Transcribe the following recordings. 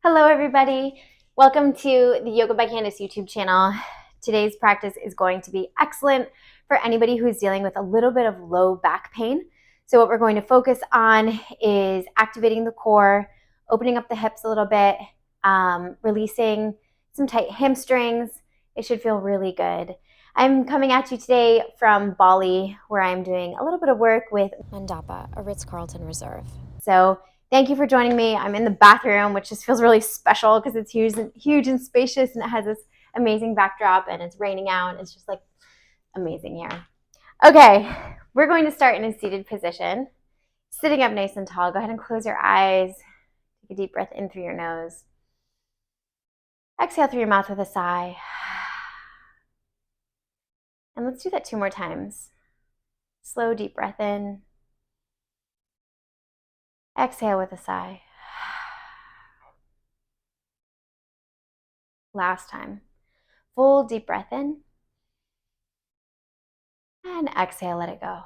Hello everybody, welcome to the Yoga by Candice YouTube channel. Today's practice is going to be excellent for anybody who's dealing with a little bit of low back pain. So what we're going to focus on is activating the core, opening up the hips a little bit, releasing some tight hamstrings. It should feel really good. I'm coming at you today from Bali, where I'm doing a little bit of work with Mandapa, a Ritz-Carlton Reserve. So thank you for joining me. I'm in the bathroom, which just feels really special because it's huge and spacious, and it has this amazing backdrop, and it's raining out. It's just like amazing here. Okay, we're going to start in a seated position. Sitting up nice and tall. Go ahead and close your eyes. Take a deep breath in through your nose. Exhale through your mouth with a sigh. And let's do that 2 more times. Slow, deep breath in. Exhale with a sigh. Last time. Full deep breath in. And exhale, let it go.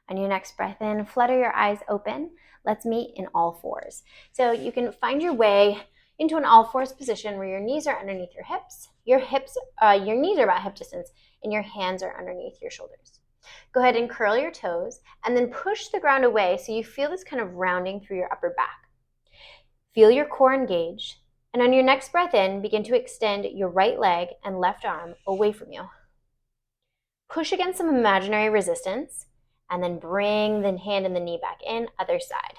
On your next breath in, flutter your eyes open. Let's meet in all fours. So you can find your way into an all fours position where your knees are underneath your hips. Your knees are about hip distance, and your hands are underneath your shoulders. Go ahead and curl your toes and then push the ground away so you feel this kind of rounding through your upper back. Feel your core engage, and on your next breath in, begin to extend your right leg and left arm away from you. Push against some imaginary resistance, and then bring the hand and the knee back in, other side.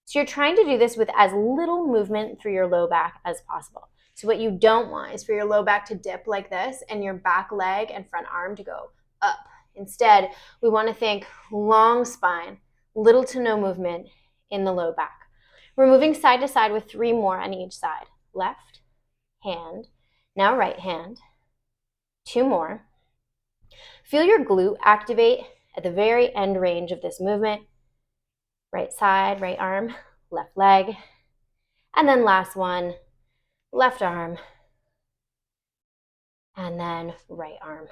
So you're trying to do this with as little movement through your low back as possible. So what you don't want is for your low back to dip like this and your back leg and front arm to go up. Instead, we want to think long spine, little to no movement in the low back. We're moving side to side with 3 more on each side. Left hand, now right hand. 2 more. Feel your glute activate at the very end range of this movement. Right side, right arm, left leg. And then last one, left arm, and then right arm.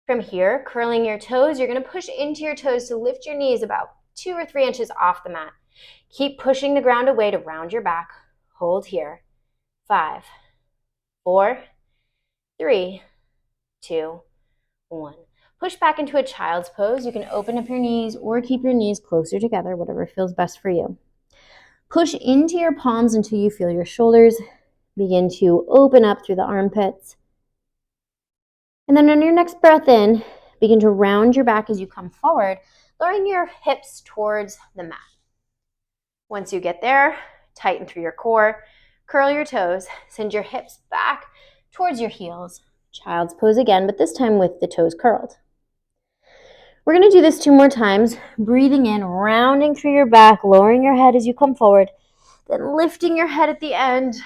From here, curling your toes, you're going to push into your toes to lift your knees about 2 or 3 inches off the mat. Keep pushing the ground away to round your back. Hold here. 5, 4, 3, 2, 1. Push back into a child's pose. You can open up your knees or keep your knees closer together, whatever feels best for you. Push into your palms until you feel your shoulders begin to open up through the armpits. And then on your next breath in, begin to round your back as you come forward, lowering your hips towards the mat. Once you get there, tighten through your core, curl your toes, send your hips back towards your heels. Child's pose again, but this time with the toes curled. We're going to do this 2 more times, breathing in, rounding through your back, lowering your head as you come forward, then lifting your head at the end,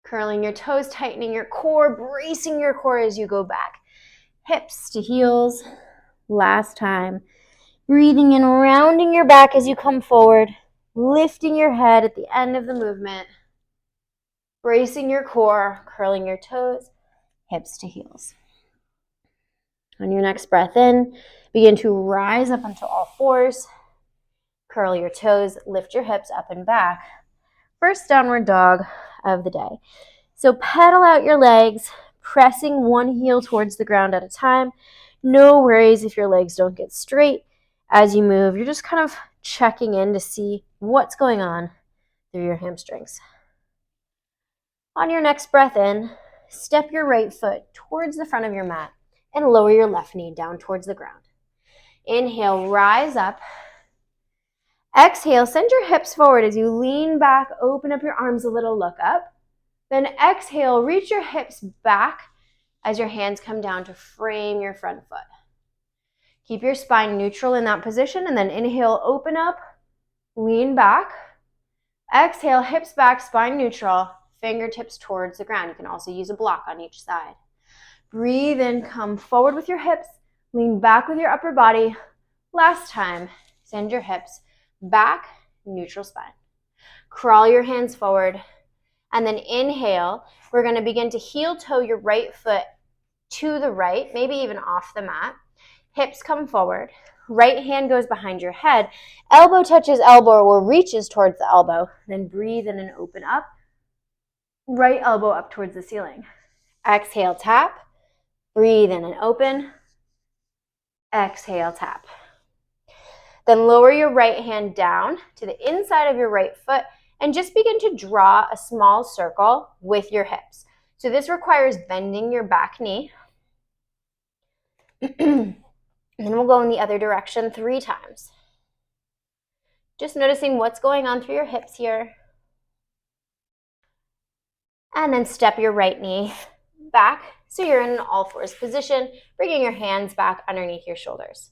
curling your toes, tightening your core, bracing your core as you go back. Hips to heels. Last time. Breathing in, rounding your back as you come forward, lifting your head at the end of the movement, bracing your core, curling your toes, hips to heels. On your next breath in, begin to rise up onto all fours, curl your toes, lift your hips up and back. First downward dog of the day. So pedal out your legs, pressing one heel towards the ground at a time. No worries if your legs don't get straight as you move. You're just kind of checking in to see what's going on through your hamstrings. On your next breath in, step your right foot towards the front of your mat and lower your left knee down towards the ground. Inhale, rise up. Exhale, send your hips forward as you lean back, open up your arms a little, look up. Then exhale, reach your hips back as your hands come down to frame your front foot. Keep your spine neutral in that position, and then inhale, open up, lean back. Exhale, hips back, spine neutral, fingertips towards the ground. You can also use a block on each side. Breathe in, come forward with your hips, lean back with your upper body. Last time, send your hips back, neutral spine. Crawl your hands forward, and then inhale. We're going to begin to heel toe your right foot to the right, maybe even off the mat. hips come forward, right hand goes behind your head, elbow touches elbow or reaches towards the elbow, then breathe in and open up, right elbow up towards the ceiling. Exhale, tap, breathe in and open, exhale, tap. Then lower your right hand down to the inside of your right foot and just begin to draw a small circle with your hips. So this requires bending your back knee. And then we'll go in the other direction 3 times. Just noticing what's going on through your hips here. And then step your right knee back so you're in an all-fours position, bringing your hands back underneath your shoulders.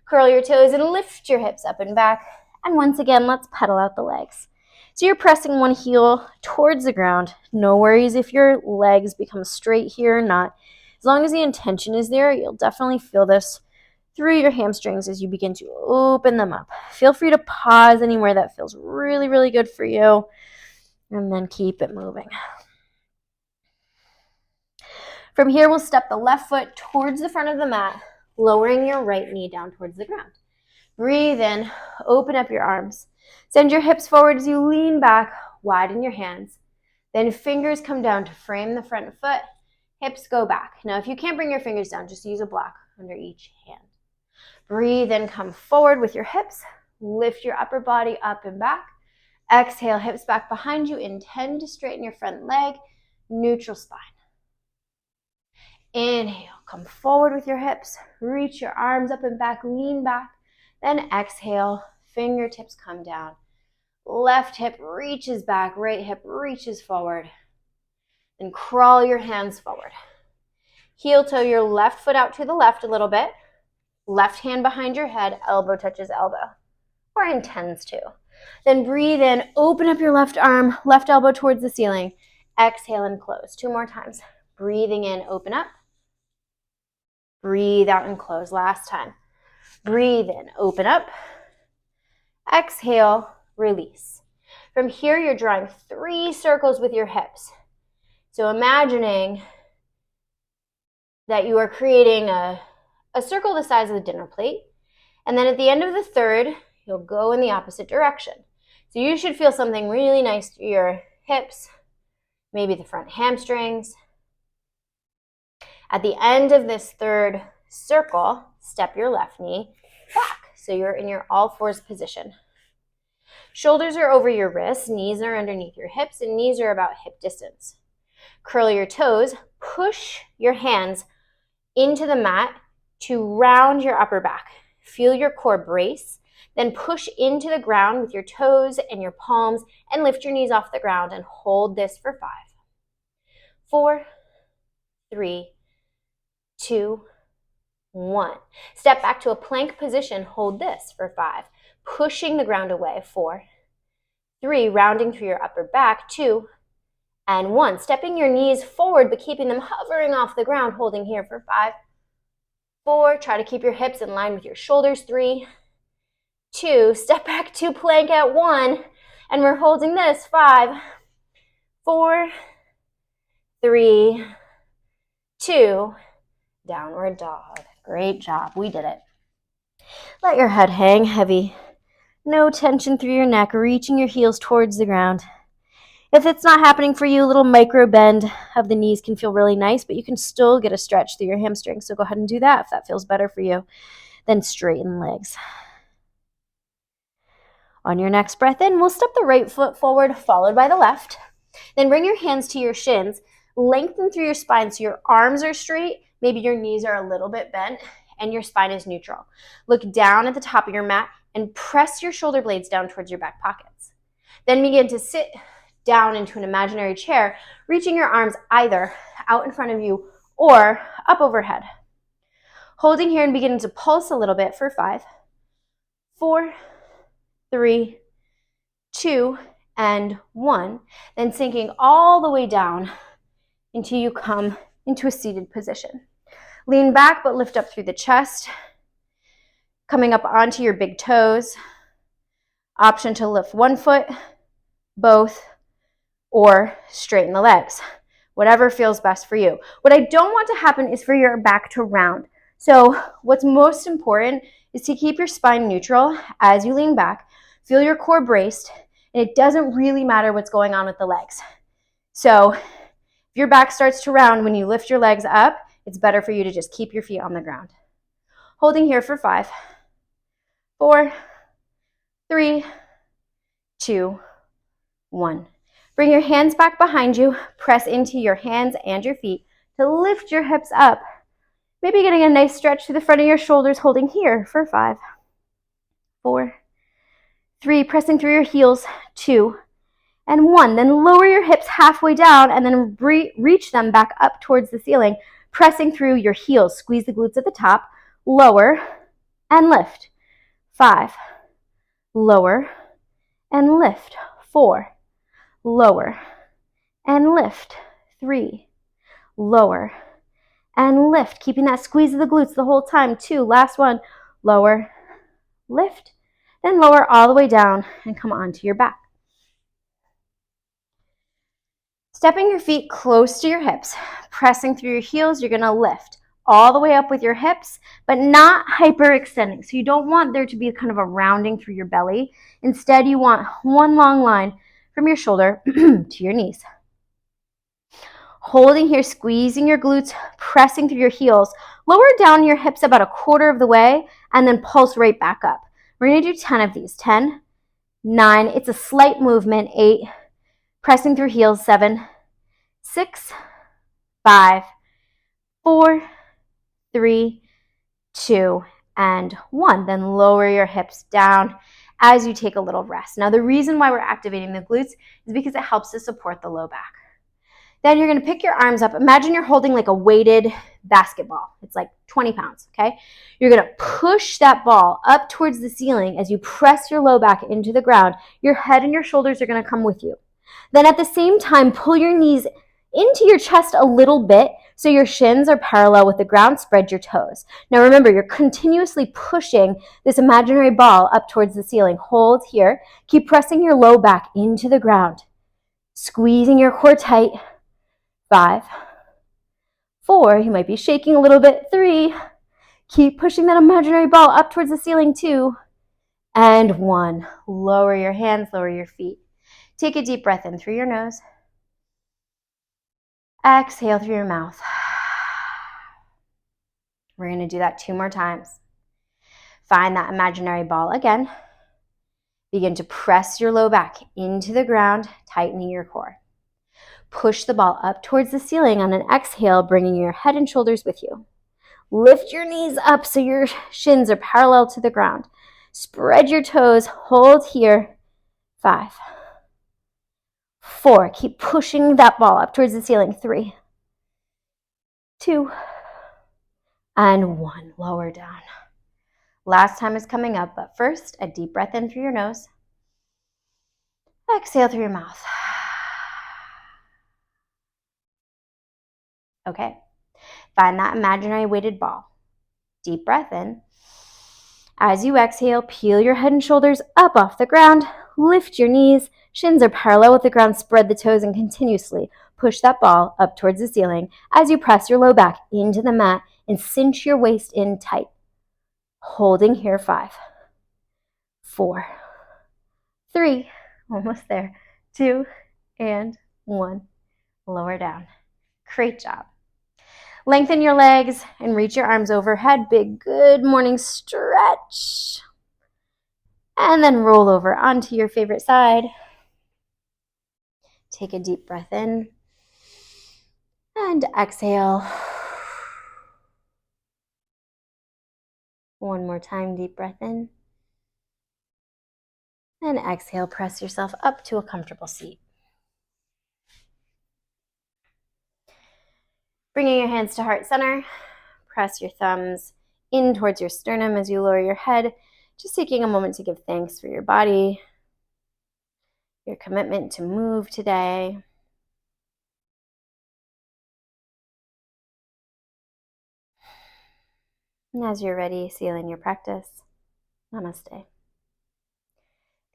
Curl your toes and lift your hips up and back. And once again, let's pedal out the legs. So you're pressing one heel towards the ground. No worries if your legs become straight here or not. As long as the intention is there, you'll definitely feel this through your hamstrings as you begin to open them up. Feel free to pause anywhere that feels really, really good for you, and then keep it moving. From here, we'll step the left foot towards the front of the mat, lowering your right knee down towards the ground. Breathe in, open up your arms. Send your hips forward as you lean back, widen your hands. Then fingers come down to frame the front foot, hips go back. Now, if you can't bring your fingers down, just use a block under each hand. Breathe in, come forward with your hips. Lift your upper body up and back. Exhale, hips back behind you. Intend to straighten your front leg, neutral spine. Inhale, come forward with your hips. Reach your arms up and back, lean back. Then exhale, fingertips come down. Left hip reaches back, right hip reaches forward. Then crawl your hands forward. Heel toe your left foot out to the left a little bit. Left hand behind your head, elbow touches elbow, or intends to. Then breathe in, open up your left arm, left elbow towards the ceiling. Exhale and close. 2 more times. Breathing in, open up. Breathe out and close. Last time. Breathe in, open up. Exhale, release. From here, you're drawing 3 circles with your hips. So imagining that you are creating a circle the size of the dinner plate. And then at the end of the third, you'll go in the opposite direction. So you should feel something really nice through your hips, maybe the front hamstrings. At the end of this third circle, step your left knee back. So you're in your all-fours position. Shoulders are over your wrists, knees are underneath your hips, and knees are about hip distance. Curl your toes, push your hands into the mat to round your upper back. Feel your core brace, then push into the ground with your toes and your palms and lift your knees off the ground and hold this for 5, 4, 3, 2, 1. Step back to a plank position, hold this for 5, pushing the ground away, 4, 3, rounding through your upper back, 2, and 1. Stepping your knees forward but keeping them hovering off the ground, holding here for 5, 4, try to keep your hips in line with your shoulders, 3, 2, step back to plank at 1, and we're holding this, 5, 4, 3, 2, downward dog. Great job, we did it. Let your head hang heavy. No tension through your neck, reaching your heels towards the ground. If it's not happening for you, a little micro bend of the knees can feel really nice, but you can still get a stretch through your hamstrings. So go ahead and do that if that feels better for you. Then straighten legs. On your next breath in, we'll step the right foot forward, followed by the left. Then bring your hands to your shins. Lengthen through your spine so your arms are straight. Maybe your knees are a little bit bent and your spine is neutral. Look down at the top of your mat and press your shoulder blades down towards your back pockets. Then begin to sit down into an imaginary chair, reaching your arms either out in front of you or up overhead. Holding here and beginning to pulse a little bit for 5, 4, 3, 2, and 1. Then sinking all the way down until you come into a seated position. Lean back but lift up through the chest, coming up onto your big toes. Option to lift one foot, both, or straighten the legs. Whatever feels best for you. What I don't want to happen is for your back to round. So what's most important is to keep your spine neutral as you lean back. Feel your core braced, and it doesn't really matter what's going on with the legs. So if your back starts to round when you lift your legs up, it's better for you to just keep your feet on the ground. Holding here for 5, 4, 3, 2, 1. Bring your hands back behind you. Press into your hands and your feet to lift your hips up. Maybe getting a nice stretch through the front of your shoulders, holding here for 5, 4, 3, pressing through your heels, 2, and 1. Then lower your hips halfway down and then reach them back up towards the ceiling, pressing through your heels. Squeeze the glutes at the top, lower, and lift. 5, lower, and lift. 4, lower, and lift. 3, lower, and lift. Keeping that squeeze of the glutes the whole time. 2, last one, lower, lift, then lower all the way down and come onto your back. Stepping your feet close to your hips, pressing through your heels, you're gonna lift all the way up with your hips, but not hyperextending. So you don't want there to be kind of a rounding through your belly. Instead, you want one long line from your shoulder to your knees. Holding here, squeezing your glutes, pressing through your heels. Lower down your hips about 1/4 of the way, and then pulse right back up. We're gonna do 10 of these. 10, 9, it's a slight movement. 8, pressing through heels. 7, 6, 5, 4, 3, 2, and 1. Then lower your hips down as you take a little rest. Now, the reason why we're activating the glutes is because it helps to support the low back. Then you're going to pick your arms up. Imagine you're holding like a weighted basketball. It's like 20 pounds, okay? You're going to push that ball up towards the ceiling as you press your low back into the ground. Your head and your shoulders are going to come with you. Then at the same time, pull your knees into your chest a little bit so your shins are parallel with the ground. Spread your toes. Now remember, you're continuously pushing this imaginary ball up towards the ceiling. Hold here. Keep pressing your low back into the ground. Squeezing your core tight. 5, 4, you might be shaking a little bit. 3, keep pushing that imaginary ball up towards the ceiling. 2, and 1. Lower your hands, lower your feet. Take a deep breath in through your nose. Exhale through your mouth. We're going to do that 2 more times. Find that imaginary ball again. Begin to press your low back into the ground, tightening your core. Push the ball up towards the ceiling on an exhale, bringing your head and shoulders with you. Lift your knees up so your shins are parallel to the ground. Spread your toes. Hold here. 5, 4. Keep pushing that ball up towards the ceiling. 3, 2, and 1. Lower down. Last time is coming up, but first, a deep breath in through your nose. Exhale through your mouth. Okay, find that imaginary weighted ball. Deep breath in. As you exhale, peel your head and shoulders up off the ground. Lift your knees. Shins are parallel with the ground. Spread the toes and continuously push that ball up towards the ceiling as you press your low back into the mat and cinch your waist in tight. Holding here. 5, 4, 3, almost there. 2, and 1. Lower down. Great job. Lengthen your legs and reach your arms overhead. Big good morning stretch. And then roll over onto your favorite side. Take a deep breath in. And exhale. One more time, deep breath in. And exhale, press yourself up to a comfortable seat. Bringing your hands to heart center, press your thumbs in towards your sternum as you lower your head, just taking a moment to give thanks for your body, your commitment to move today. And as you're ready, seal in your practice. Namaste.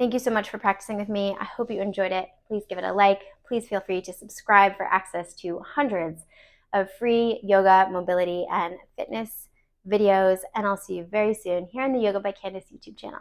Thank you so much for practicing with me. I hope you enjoyed it. Please give it a like. Please feel free to subscribe for access to hundreds of free yoga, mobility, and fitness videos, and I'll see you very soon here on the Yoga by Candace YouTube channel.